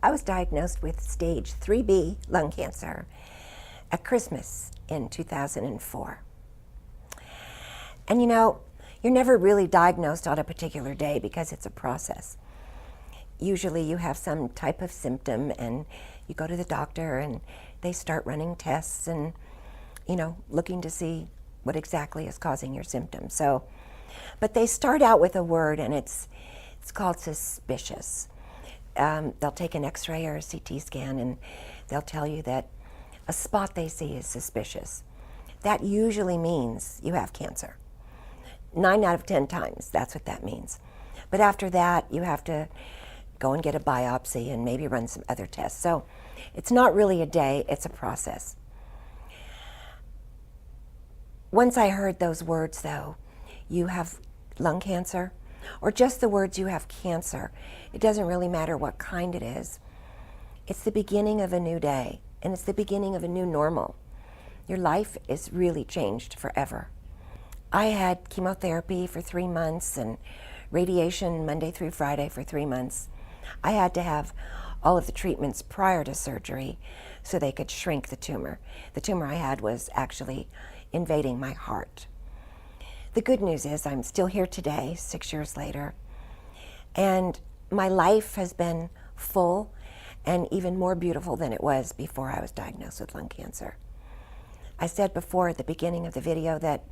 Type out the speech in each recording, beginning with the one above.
I was diagnosed with stage 3B lung cancer at Christmas in 2004. And you know, you're never really diagnosed on a particular day because it's a process. Usually you have some type of symptom and you go to the doctor and they start running tests and, you know, looking to see what exactly is causing your symptoms. So, but they start out with a word and it's called suspicious. They'll take an X-ray or a CT scan and they'll tell you that a spot they see is suspicious. That usually means you have cancer. 9 out of 10 times, that's what that means. But after that, you have to go and get a biopsy and maybe run some other tests. So it's not really a day, it's a process. Once I heard those words though, you have lung cancer, or just the words you have cancer, it doesn't really matter what kind it is. It's the beginning of a new day, and it's the beginning of a new normal. Your life is really changed forever. I had chemotherapy for 3 months and radiation Monday through Friday for 3 months. I had to have all of the treatments prior to surgery so they could shrink the tumor. The tumor I had was actually invading my heart. The good news is I'm still here today, 6 years later, and my life has been full and even more beautiful than it was before I was diagnosed with lung cancer. I said before at the beginning of the video that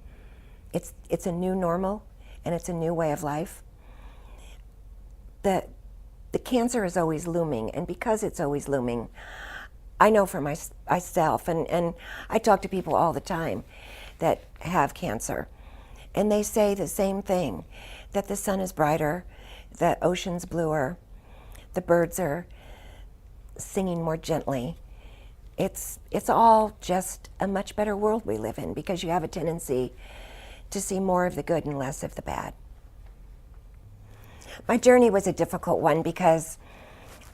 it's a new normal and it's a new way of life. The cancer is always looming, and because it's always looming, I know for myself, and I talk to people all the time that have cancer, and they say the same thing, that the sun is brighter, the ocean's bluer, the birds are singing more gently. It's all just a much better world we live in because you have a tendency to see more of the good and less of the bad. My journey was a difficult one because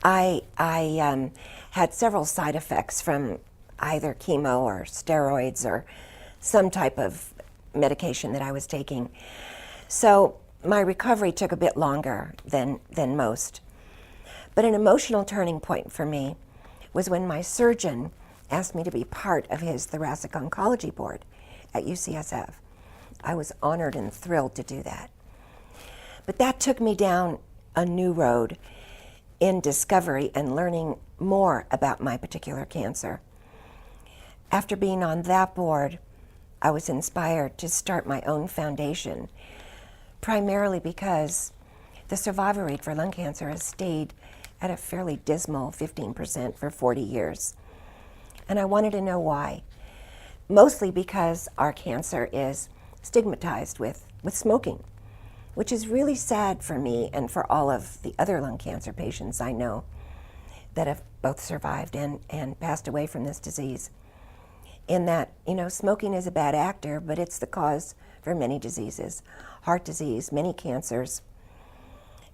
I had several side effects from either chemo or steroids or some type of medication that I was taking. So my recovery took a bit longer than most. But an emotional turning point for me was when my surgeon asked me to be part of his thoracic oncology board at UCSF. I was honored and thrilled to do that. But that took me down a new road in discovery and learning more about my particular cancer. After being on that board, I was inspired to start my own foundation, primarily because the survival rate for lung cancer has stayed at a fairly dismal 15% for 40 years. And I wanted to know why. Mostly because our cancer is stigmatized with smoking, which is really sad for me and for all of the other lung cancer patients I know that have both survived and passed away from this disease. In that, you know, smoking is a bad actor, but it's the cause for many diseases, heart disease, many cancers.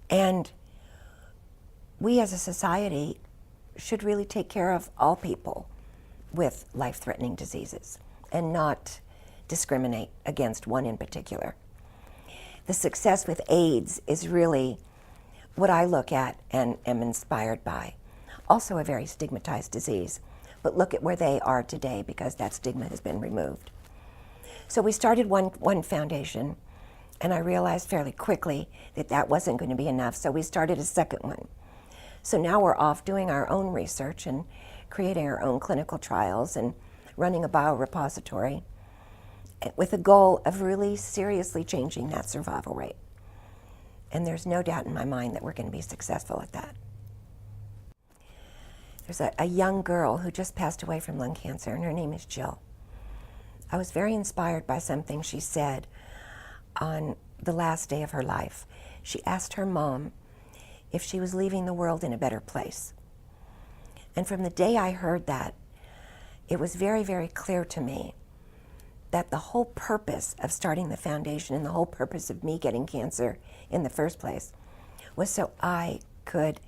And we as a society should really take care of all people with life-threatening diseases and not discriminate against one in particular. The success with AIDS is really what I look at and am inspired by. Also a very stigmatized disease, but look at where they are today because that stigma has been removed. So we started one foundation, and I realized fairly quickly that that wasn't going to be enough, so we started a second one. So now we're off doing our own research and creating our own clinical trials and running a biorepository with the goal of really seriously changing that survival rate. And there's no doubt in my mind that we're going to be successful at that. There's a young girl who just passed away from lung cancer, and her name is Jill. I was very inspired by something she said on the last day of her life. She asked her mom if she was leaving the world in a better place. And from the day I heard that, it was very, very clear to me that the whole purpose of starting the foundation and the whole purpose of me getting cancer in the first place was so I could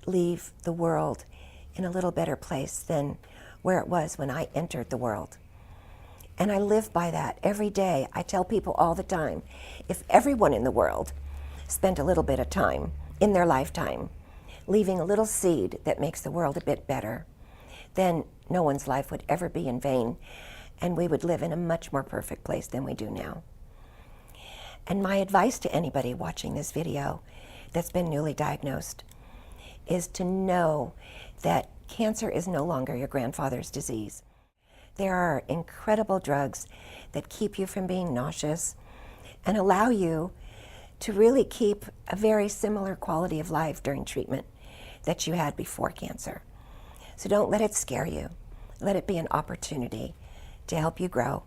leave the world in a little better place than where it was when I entered the world. And I live by that every day. I tell people all the time, if everyone in the world spent a little bit of time in their lifetime leaving a little seed that makes the world a bit better, then no one's life would ever be in vain, and we would live in a much more perfect place than we do now. And my advice to anybody watching this video that's been newly diagnosed is to know that cancer is no longer your grandfather's disease. There are incredible drugs that keep you from being nauseous and allow you to really keep a very similar quality of life during treatment that you had before cancer. So don't let it scare you. Let it be an opportunity to help you grow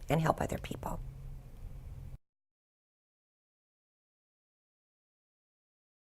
and help other people.